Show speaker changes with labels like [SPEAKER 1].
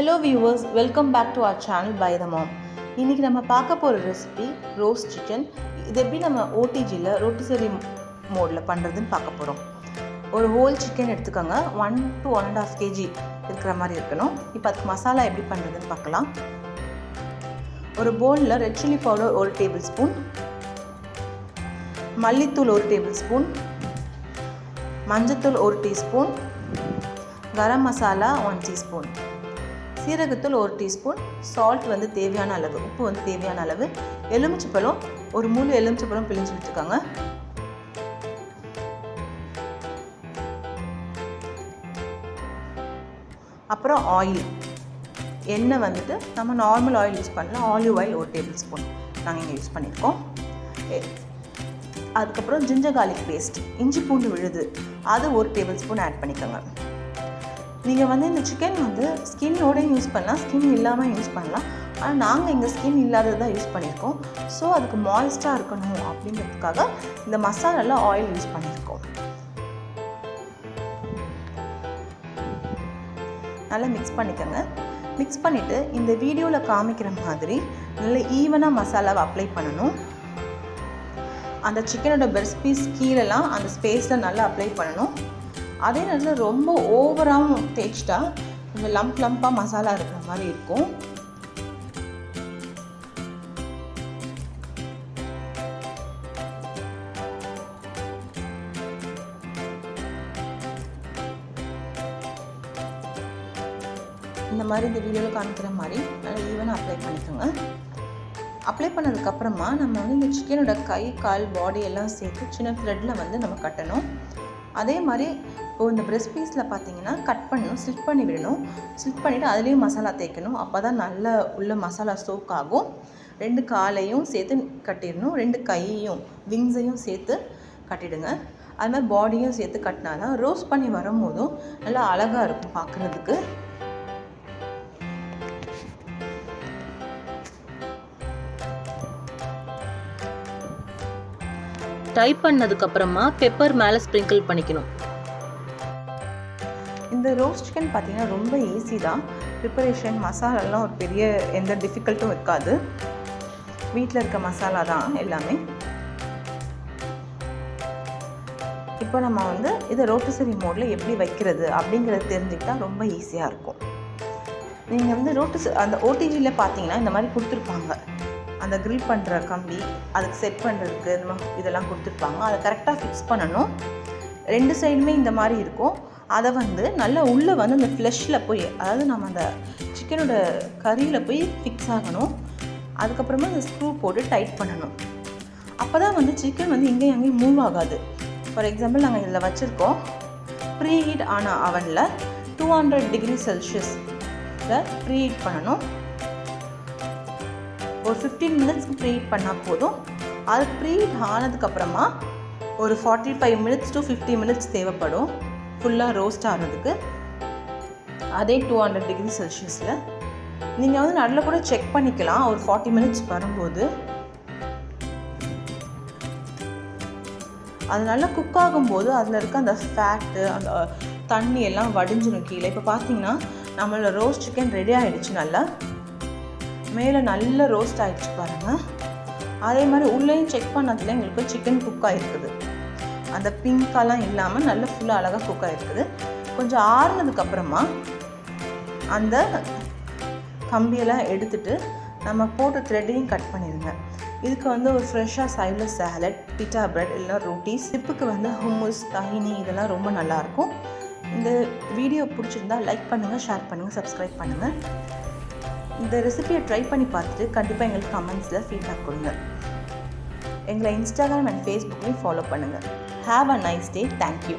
[SPEAKER 1] Hello viewers, welcome back to our channel by the mom. இன்னைக்கு நம்ம பார்க்க போற ரெசிபி ரோஸ்ட் சிக்கன். இது எப்படி நம்ம ஓடிஜில ரோட்டிசரி மோட்ல பண்றதுன்னு பார்க்க போறோம். ஒரு ஹோல் சிக்கன் எடுத்துக்கங்க. 1 to 1.5 kg இருக்கிற மாதிரி இருக்கணும். இப்போ அதுக்கு மசாலா எப்படி பண்றதுன்னு பார்க்கலாம். ஒரு பவுல்ல ரெட் சில்லி பவுடர் 1 டேபிள்ஸ்பூன், மல்லித்தூள் 1 டேபிள்ஸ்பூன், மஞ்சள்தூள் 1 டீஸ்பூன், கரம் மசாலா 1 டீஸ்பூன், சீரகத்தூள் 1 டீஸ்பூன், சால்ட் வந்து தேவையான அளவு, உப்பு வந்து தேவையான அளவு, எலுமிச்சைப்பழம் ஒரு முழு எலுமிச்சைப்பழம் பிழிஞ்சு வச்சுக்கோங்க. அப்புறம் ஆயில், எண்ணெய் வந்துட்டு நம்ம நார்மல் ஆயில் யூஸ் பண்ணலாம். ஆலிவ் ஆயில் 1 டேபிள்ஸ்பூன் நாங்கள் இங்கே யூஸ் பண்ணியிருக்கோம். அதுக்கப்புறம் ஜிஞ்சர் கார்லிக் பேஸ்ட், இஞ்சி பூண்டு விழுது, அது 1 டேபிள்ஸ்பூன் ஆட் பண்ணிக்கோங்க. நீங்கள் வந்து இந்த சிக்கன் வந்து ஸ்கின்னோடையும் யூஸ் பண்ணலாம், ஸ்கின் இல்லாமல் யூஸ் பண்ணலாம். ஆனால் நாங்கள் இங்கே ஸ்கின் இல்லாதது தான் யூஸ் பண்ணியிருக்கோம். ஸோ அதுக்கு மாய்ஸ்டாக இருக்கணும் அப்படிங்கிறதுக்காக இந்த மசாலாவில் ஆயில் யூஸ் பண்ணியிருக்கோம். நல்லா மிக்ஸ் பண்ணிக்கோங்க. மிக்ஸ் பண்ணிவிட்டு இந்த வீடியோவில் காமிக்கிற மாதிரி நல்லா ஈவனாக மசாலாவை அப்ளை பண்ணணும். அந்த சிக்கனோட பிரெஸ்ட் பீஸ் கீழெல்லாம் அந்த ஸ்பேஸில் நல்லா அப்ளை பண்ணணும். அதே நேரத்தில் ரொம்ப ஓவராகவும் தேய்ச்சிட்டா கொஞ்சம் லம்பாக மசாலா இருக்கிற மாதிரி இருக்கும். இந்த மாதிரி இந்த வீடியோவில் காமிக்கிற மாதிரி நல்லா ஈவனாக அப்ளை பண்ணிக்கோங்க. அப்ளை பண்ணதுக்கப்புறமா நம்ம வந்து இந்த சிக்கனோட கை கால் பாடி எல்லாம் சேர்த்து சின்ன த்ரெட்டில் வந்து நம்ம கட்டணும். அதே மாதிரி இப்போது இந்த பிரெஸ்ட் பீஸில் பார்த்தீங்கன்னா கட் பண்ணணும், ஸ்லிட் பண்ணி விடணும். ஸ்லிட் பண்ணிவிட்டு அதுலேயும் மசாலா தேய்க்கணும். அப்போ தான் நல்ல உள்ள மசாலா சோக் ஆகும். 2 காலையும் சேர்த்து கட்டிடணும், 2 கையையும் விங்ஸையும் சேர்த்து கட்டிடுங்க. அது மாதிரி பாடியும் சேர்த்து கட்டினா தான் ரோஸ்ட் பண்ணி வரும்போதும் நல்லா அழகாக இருக்கும் பார்க்குறதுக்கு. டைப் பண்ணதுக்கப்புறமா பெப்பர் மேலே ஸ்ப்ரிங்கிள் பண்ணிக்கணும். இந்த ரோஸ்ட் சிக்கன் பார்த்தீங்கன்னா ரொம்ப ஈஸி தான். ப்ரிப்பரேஷன் மசாலாலாம் ஒரு பெரிய எந்த டிஃபிகல்ட்டும் இருக்காது. வீட்டில் இருக்க மசாலா தான் எல்லாமே. இப்போ நம்ம வந்து இதை ரோட்டிசரி மோடில் எப்படி வைக்கிறது அப்படிங்கிறது தெரிஞ்சுக்கிட்டால் ரொம்ப ஈஸியாக இருக்கும். நீங்கள் வந்து அந்த ஓடிஜியில் பார்த்தீங்கன்னா இந்த மாதிரி கொடுத்துருப்பாங்க. அந்த க்ரில் பண்ணுற கம்பி, அதுக்கு செட் பண்ணுறதுக்கு இதெல்லாம் கொடுத்துருப்பாங்க. அதை கரெக்டாக ஃபிக்ஸ் பண்ணணும். 2 சைடுமே இந்த மாதிரி இருக்கும். அதை வந்து நல்லா உள்ளே வந்து அந்த ஃப்ளெஷ்ஷில் போய், அதாவது நம்ம அந்த சிக்கனோட கறியில் போய் ஃபிக்ஸ் ஆகணும். அதுக்கப்புறமா அந்த ஸ்க்ரூ போட்டு டைட் பண்ணணும். அப்போ தான் வந்து சிக்கன் வந்து இங்கேயும் அங்கேயும் மூவ் ஆகாது. ஃபார் எக்ஸாம்பிள் நாங்கள் இதில் வச்சுருக்கோம். ப்ரீ ஹீட் ஆன அவனில் 200 டிகிரி செல்சியஸில் ப்ரீ ஹீட் பண்ணணும். ஒரு 15 மினிட்ஸ்க்கு ப்ரீ ஹீட் பண்ணால் போதும். அது ப்ரீ ஹீட் ஆனதுக்கப்புறமா ஒரு 45 மினிட்ஸ் to 50 மினிட்ஸ் தேவைப்படும் ஃபுல்லாக ரோஸ்ட் ஆகிறதுக்கு. அதே 200 டிகிரி செல்சியஸில் நீங்கள் வந்து நல்லா கூட செக் பண்ணிக்கலாம். ஒரு 40 மினிட்ஸ் வரும்போது அது நல்லா குக் ஆகும்போது அதில் இருக்க அந்த ஃபேட்டு, அந்த தண்ணி எல்லாம் வடிஞ்சிடும் கீழே. இப்போ பார்த்தீங்கன்னா நம்மளோட ரோஸ்ட் சிக்கன் ரெடி ஆகிடுச்சு. நல்லா மேலே நல்ல ரோஸ்ட் ஆகிடுச்சு பாருங்கள். அதே மாதிரி உள்ளேயும் செக் பண்ணதில் எங்களுக்கு சிக்கன் குக் ஆகிருக்குது. அந்த பிங்காலாம் இல்லாமல் நல்ல ஃபுல்லாக அழகாக குக் ஆகிருக்குது. கொஞ்சம் ஆறுனதுக்கப்புறமா அந்த கம்பியெல்லாம் எடுத்துகிட்டு நம்ம போட்ட த்ரெட்டையும் கட் பண்ணிடுங்க. இதுக்கு வந்து ஒரு ஃப்ரெஷ்ஷாக சைடில் சாலட், பிட்டா பிரெட் இல்லைனா ரொட்டீஸ், சிப்புக்கு வந்து ஹும்மஸ், தஹினி இதெல்லாம் ரொம்ப நல்லாயிருக்கும். இந்த வீடியோ பிடிச்சிருந்தா லைக் பண்ணுங்கள், ஷேர் பண்ணுங்கள், சப்ஸ்கிரைப் பண்ணுங்கள். இந்த ரெசிபியை ட்ரை பண்ணி பார்த்துட்டு கண்டிப்பாக எங்களுக்கு கமெண்ட்ஸில் ஃபீட்பேக் கொடுங்க. எங்களை இன்ஸ்டாகிராம் அண்ட் ஃபேஸ்புக்லேயும் ஃபாலோ பண்ணுங்கள். Have a nice day. Thank you.